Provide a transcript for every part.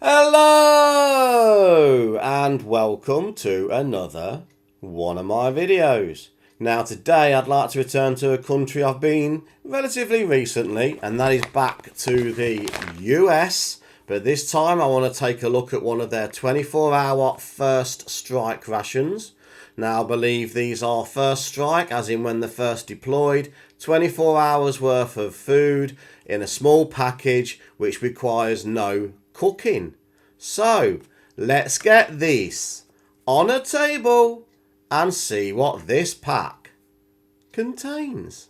Hello and welcome to another one of my videos. Now today I'd like to return to a country I've been relatively recently, and that is back to the US, but this time I want to take a look at one of their 24-hour first strike rations. Now I believe these are first strike as in when they're first deployed, 24 hours worth of food in a small package which requires no cooking. So let's get this on a table and see what this pack contains.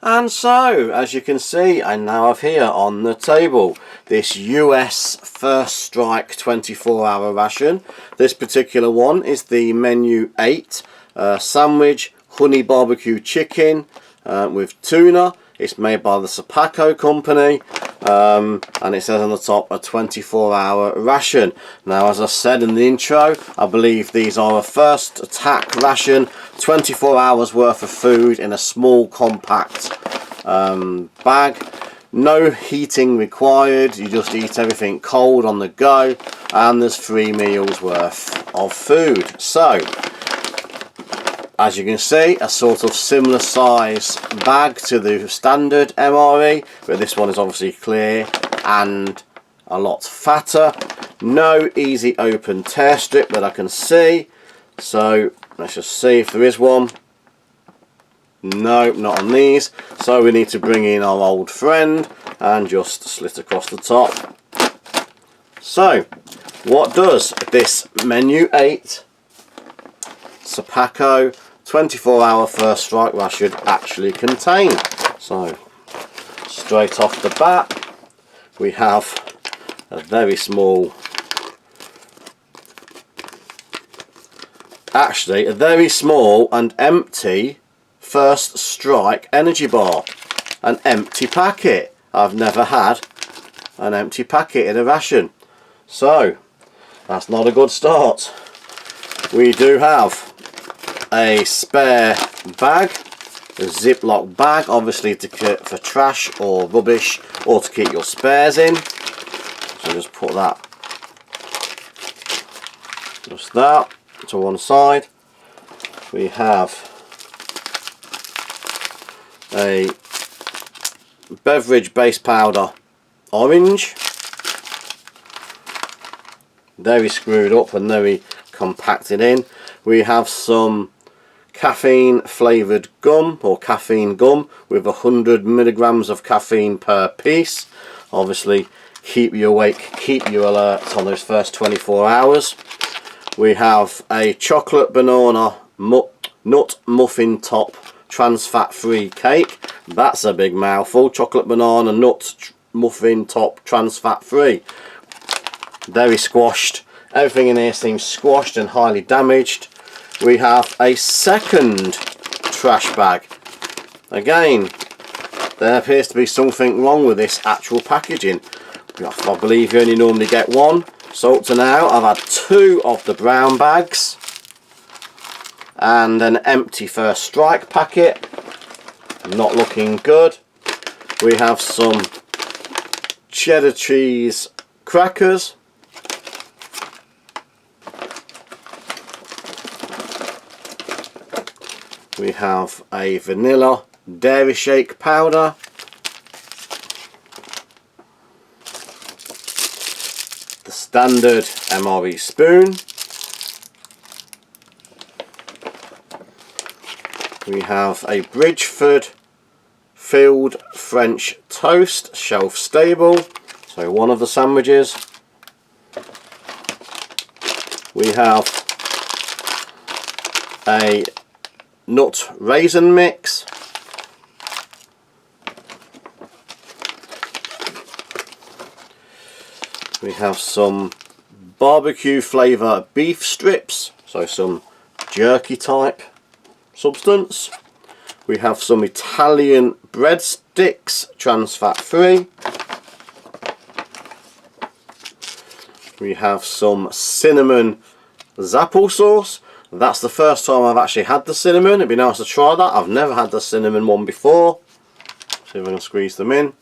And so, as you can see, I now have here on the table this US First Strike 24-hour ration. This particular one is the menu 8 sandwich, honey barbecue chicken with tuna. It's made by the Sapaco company, and it says on the top a 24-hour ration. Now, as I said in the intro, I believe these are a first attack ration, 24 hours worth of food in a small compact bag. No heating required, you just eat everything cold on the go, and there's 3 meals worth of food. So, as you can see, a sort of similar size bag to the standard MRE, but this one is obviously clear and a lot fatter. No easy open tear strip that I can see, so let's just see if there is one. No, not on these, so we need to bring in our old friend and just slit across the top. So, what does this menu 8 Sapaco 24-hour first strike ration actually contain? So, straight off the bat, we have a very small, actually a very small and empty First Strike energy bar. An empty packet. I've never had an empty packet in a ration, so that's not a good start. We do have a spare bag, a Ziploc bag, obviously for trash or rubbish, or to keep your spares in. So just put that, just that, to one side. We have a beverage base powder orange, very screwed up and very compacted in. We have some caffeine flavoured gum, or caffeine gum, with 100 milligrams of caffeine per piece. Obviously keep you awake, keep you alert on those first 24 hours. We have a chocolate banana nut muffin top trans fat free cake. That's a big mouthful. Chocolate banana nut muffin top trans fat free. Very squashed. Everything in here seems squashed and highly damaged. We have a second trash bag. Again, there appears to be something wrong with this actual packaging. I believe you only normally get one. So up to now I've had 2 of the brown bags and an empty First Strike packet. Not looking good. We have some cheddar cheese crackers. We have a vanilla dairy shake powder. The standard MRE spoon. We have a Bridgeford filled French toast, shelf stable, so one of the sandwiches. We have a nut raisin mix. We have some barbecue flavour beef strips, so some jerky type substance. We have some Italian breadsticks, trans fat free. We have some cinnamon zapple sauce. That's the first time I've actually had the cinnamon. It'd be nice to try that. I've never had the cinnamon one before. See if I can squeeze them in.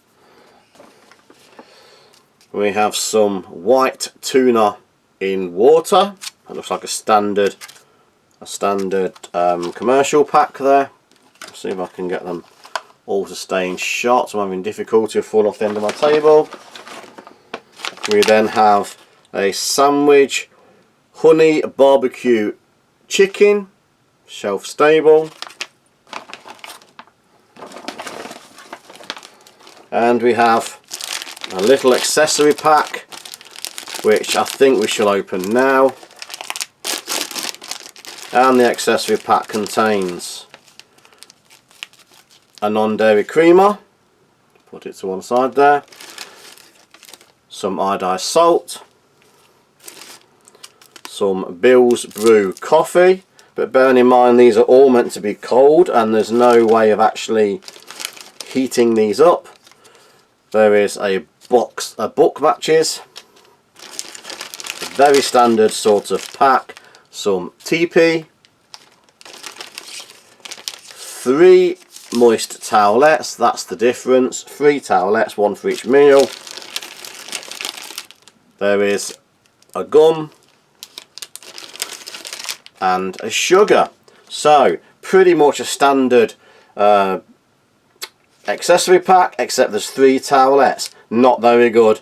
We have some white tuna in water. That looks like a standard commercial pack there. Let's see if I can get them all to stay in shot. I'm having difficulty to fall off the end of my table. We then have a sandwich honey barbecue chicken, shelf stable. And we have a little accessory pack, which I think we shall open now. And the accessory pack contains a non-dairy creamer, put it to one side there, some iodized salt, some Bill's Brew coffee, but bearing in mind these are all meant to be cold and there's no way of actually heating these up. There is a box of book matches, a very standard sort of pack, some TP, 3 moist towelettes, that's the difference, 3 towelettes, 1 for each meal. There is a gum and a sugar. So pretty much a standard accessory pack, except there's 3 towelettes. Not very good.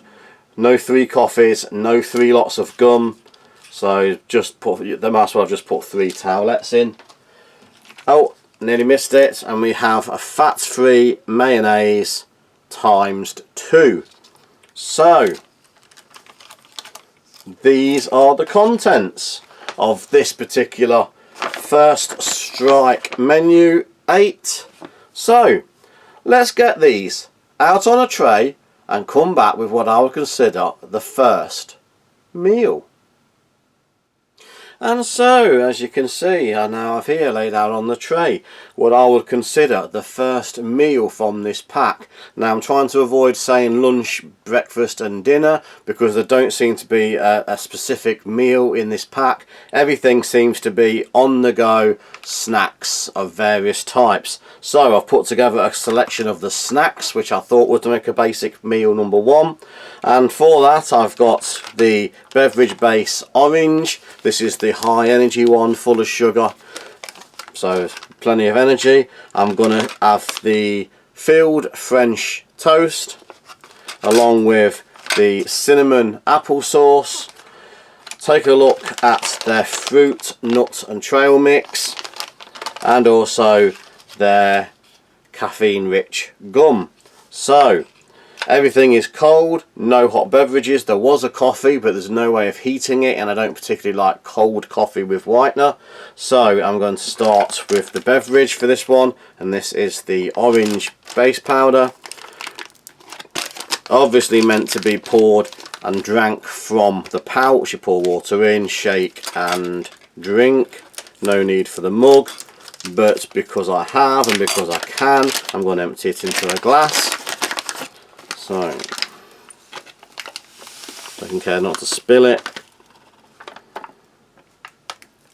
No 3 coffees, no 3 lots of gum. So just put, they might as well have just put 3 towelettes in. Oh, nearly missed it. And we have a fat-free mayonnaise times 2. So these are the contents of this particular First Strike menu 8. So let's get these out on a tray and come back with what I would consider the first meal. And so, as you can see, I now have here laid out on the tray what I would consider the first meal from this pack. Now I'm trying to avoid saying lunch, breakfast and dinner because there don't seem to be a specific meal in this pack. Everything seems to be on the go snacks of various types. So I've put together a selection of the snacks which I thought would make a basic meal number 1. And for that I've got the beverage base orange. This is the high energy one, full of sugar, so plenty of energy. I'm going to have the filled French toast along with the cinnamon applesauce. Take a look at their fruit, nut and trail mix, and also their caffeine rich gum. So everything is cold, no hot beverages. There was a coffee, but there's no way of heating it, and I don't particularly like cold coffee with whitener. So I'm going to start with the beverage for this one, and this is the orange base powder. Obviously meant to be poured and drank from the pouch. You pour water in, shake and drink. No need for the mug, but because I have and because I can, I'm going to empty it into a glass. So, taking care not to spill it.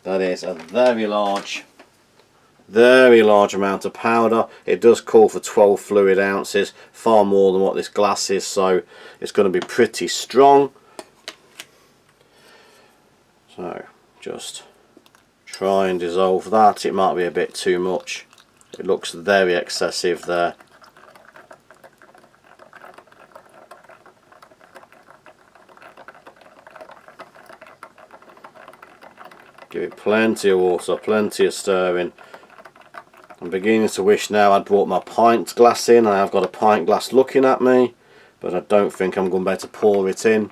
That is a very large amount of powder. It does call for 12 fluid ounces, far more than what this glass is, so it's going to be pretty strong. So, just try and dissolve that. It might be a bit too much. It looks very excessive there. Give it plenty of water, plenty of stirring. I'm beginning to wish now I'd brought my pint glass in. I have got a pint glass looking at me, but I don't think I'm going to be able to pour it in.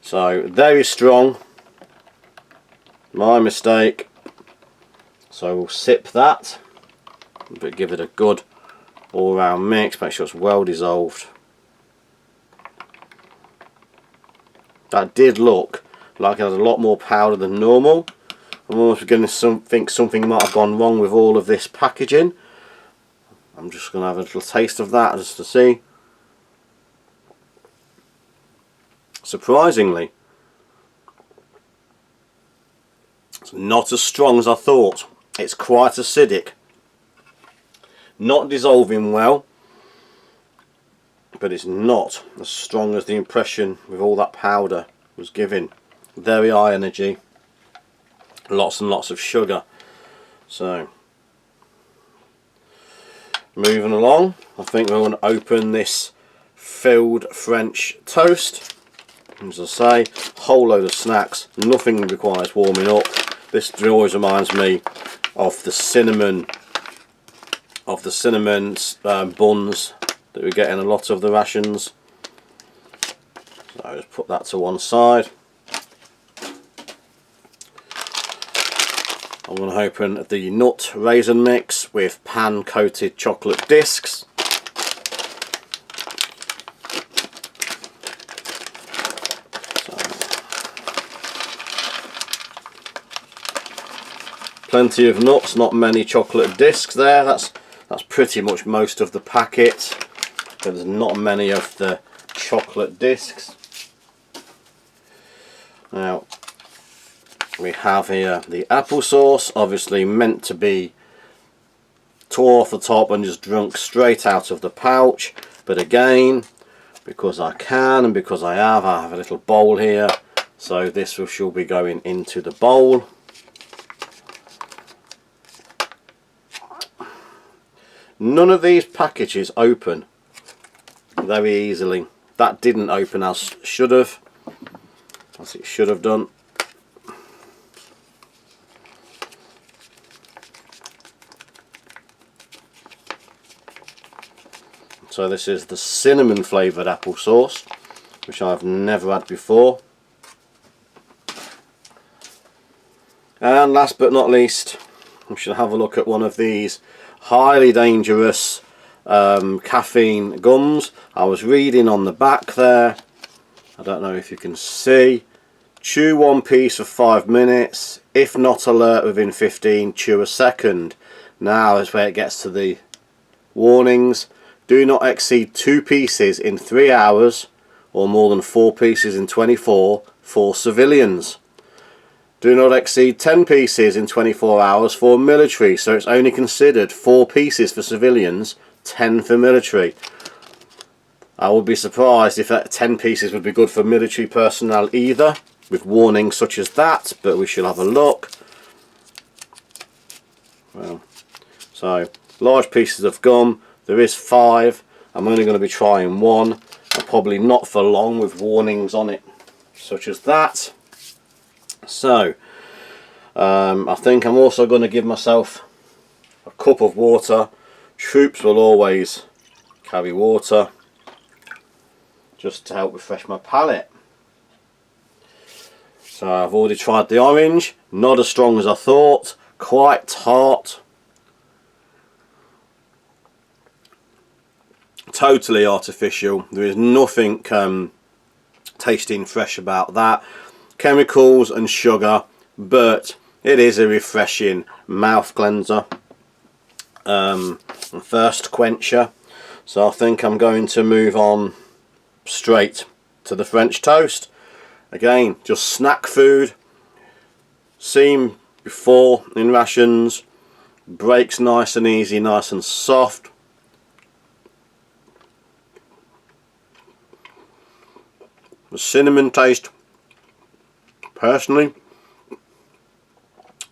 So, very strong. My mistake. So we'll sip that, but give it a good all-round mix. Make sure it's well dissolved. That did look like it had a lot more powder than normal. I'm almost beginning to think something might have gone wrong with all of this packaging. I'm just going to have a little taste of that just to see. Surprisingly, it's not as strong as I thought. It's quite acidic. Not dissolving well, but it's not as strong as the impression with all that powder was giving. Very high energy, lots and lots of sugar. So moving along, I think we're going to open this filled French toast. As I say, whole load of snacks, nothing requires warming up. This always reminds me of the cinnamon buns that we get in a lot of the rations. So I'll just put that to one side. I'm going to open the nut raisin mix with pan coated chocolate discs. Plenty of nuts, not many chocolate discs there. That's pretty much most of the packet, but there's not many of the chocolate discs. Now we have here the applesauce, obviously meant to be tore off the top and just drunk straight out of the pouch, but again, because I can and because I have a little bowl here, so this shall be going into the bowl. None of these packages open very easily. That didn't open as should have, as it should have done. So this is the cinnamon flavoured applesauce, which I've never had before. And last but not least, we should have a look at one of these highly dangerous caffeine gums. I was reading on the back there, I don't know if you can see, chew one piece for 5 minutes, if not alert within 15, chew a second. Now is where it gets to the warnings. Do not exceed 2 pieces in 3 hours or more than 4 pieces in 24 for civilians. Do not exceed 10 pieces in 24 hours for military, so it's only considered 4 pieces for civilians, 10 for military. I would be surprised if that 10 pieces would be good for military personnel either, with warnings such as that, but we shall have a look. Well, so large pieces of gum, there is 5. I'm only going to be trying 1, and probably not for long with warnings on it such as that. So I think I'm also going to give myself a cup of water. Troops will always carry water just to help refresh my palate. So I've already tried the orange, not as strong as I thought, quite tart, totally artificial. There is nothing tasting fresh about that. Chemicals and sugar, but it is a refreshing mouth cleanser and thirst quencher. So I think I'm going to move on straight to the French toast. Again, just snack food, seen before in rations, breaks nice and easy, nice and soft. The cinnamon taste, personally,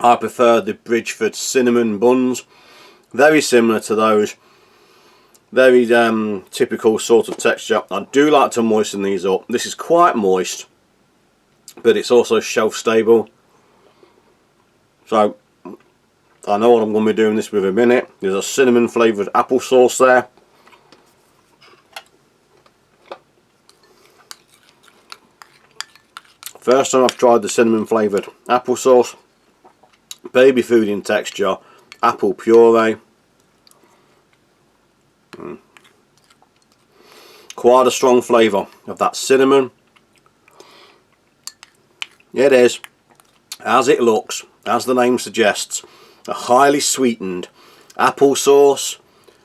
I prefer the Bridgeford cinnamon buns. Very similar to those. Very typical sort of texture. I do like to moisten these up. This is quite moist, but it's also shelf stable. So I know what I'm going to be doing this with in a minute. There's a cinnamon flavoured applesauce there. First time I've tried the cinnamon flavoured applesauce. Baby food in texture, apple puree. Quite a strong flavour of that cinnamon. It is, as it looks, as the name suggests, a highly sweetened applesauce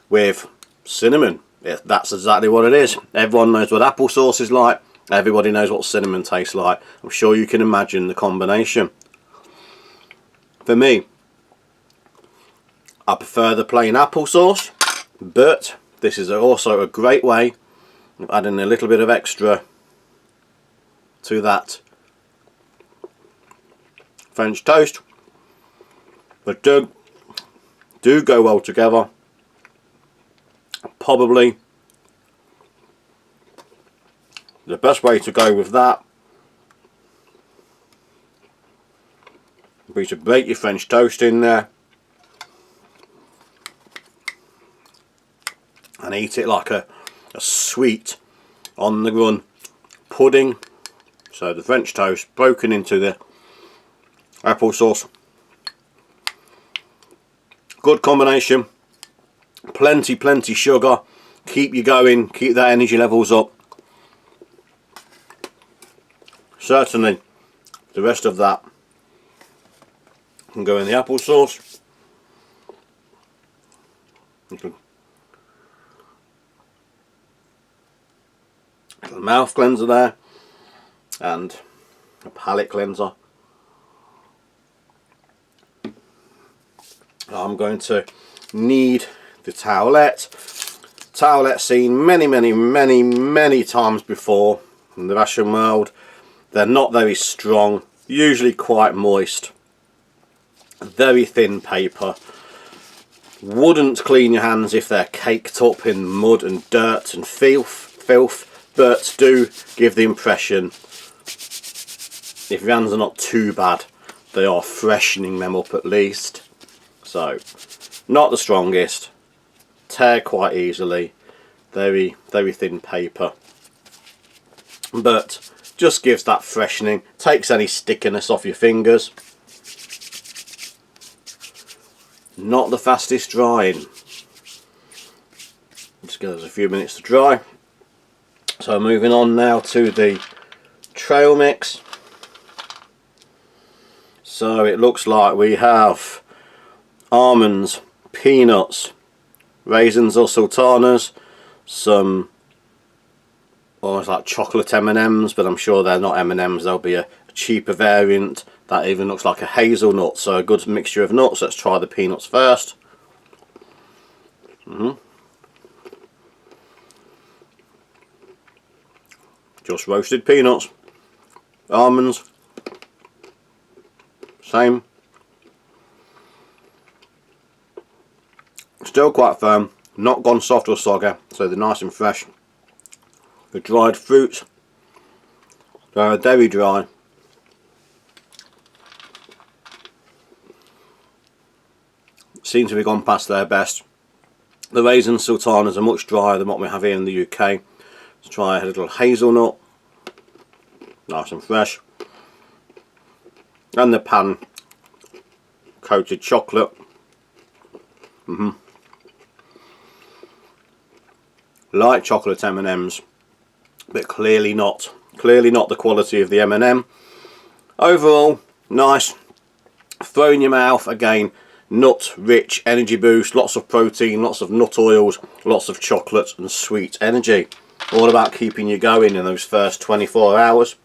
with cinnamon. That's exactly what it is. Everyone knows what applesauce is like. Everybody knows what cinnamon tastes like. I'm sure you can imagine the combination. For me, I prefer the plain applesauce, but this is also a great way I'm adding a little bit of extra to that French toast, but do go well together. Probably the best way to go with that would be to break your French toast in there and eat it like a sweet on the run pudding. So the French toast broken into the applesauce. Good combination. Plenty sugar. Keep you going, keep that energy levels up. Certainly the rest of that can go in the applesauce. A mouth cleanser there and a palate cleanser. I'm going to need the towelette. Towelette seen many times before in the ration world. They're not very strong, usually quite moist, very thin paper. Wouldn't clean your hands if they're caked up in mud and dirt and filth, but do give the impression, if your hands are not too bad, they are freshening them up at least. So, not the strongest, tear quite easily, very thin paper, but just gives that freshening, takes any stickiness off your fingers. Not the fastest drying. Just give us a few minutes to dry. So moving on now to the trail mix. So it looks like we have almonds, peanuts, raisins or sultanas, some almost like chocolate M&Ms, but I'm sure they're not M&Ms, they'll be a cheaper variant. That even looks like a hazelnut, so a good mixture of nuts. Let's try the peanuts first. Just roasted peanuts. Almonds, same. Still quite firm, not gone soft or soggy, so they're nice and fresh. The dried fruits, they're very dry. Seem to have gone past their best. The raisins sultanas are much drier than what we have here in the UK. Let's try a little hazelnut, nice and fresh. And the pan coated chocolate. Light chocolate M&Ms, but clearly not the quality of the M&M. Overall, nice. Throw in your mouth again. Nut rich energy boost, lots of protein, lots of nut oils, lots of chocolate and sweet energy. All about keeping you going in those first 24 hours.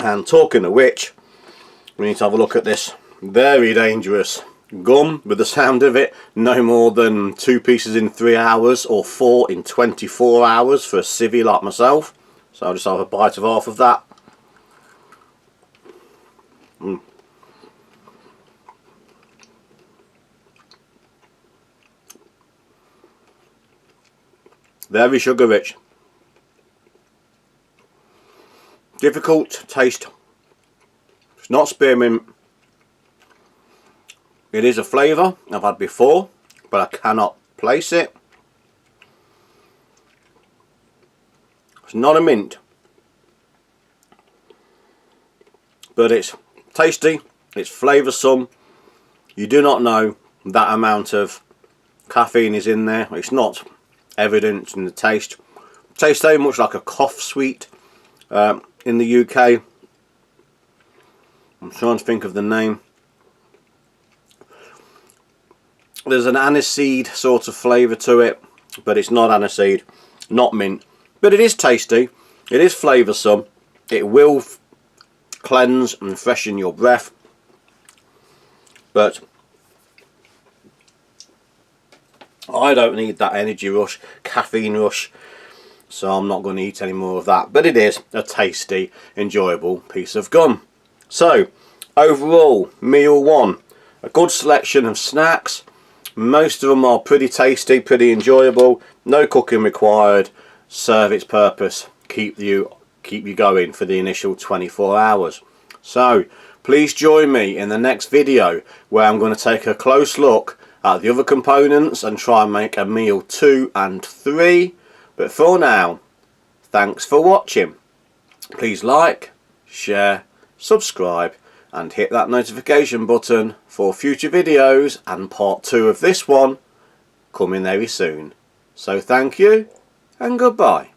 And talking of which, we need to have a look at this very dangerous gum. With the sound of it, no more than 2 pieces in 3 hours or 4 in 24 hours for a civvy like myself. So I'll just have a bite of half of that. Very sugar rich. Difficult taste. It's not spearmint. It is a flavour I've had before, but I cannot place it. It's not a mint, but it's tasty, it's flavoursome. You do not know that amount of caffeine is in there. It's not evident in the taste. It tastes very much like a cough sweet in the UK. I'm trying to think of the name. There's an aniseed sort of flavour to it, but it's not aniseed, not mint. But it is tasty, it is flavoursome, it will cleanse and freshen your breath. But I don't need that energy rush, caffeine rush, so I'm not going to eat any more of that. But it is a tasty, enjoyable piece of gum. So, overall, meal one, a good selection of snacks. Most of them are pretty tasty, pretty enjoyable, no cooking required, serve its purpose, keep you going for the initial 24 hours. So, please join me in the next video where I'm going to take a close look at the other components and try and make a meal 2 and 3. But for now, thanks for watching. Please like, share, subscribe and hit that notification button for future videos and part 2 of this one coming very soon. So thank you and goodbye.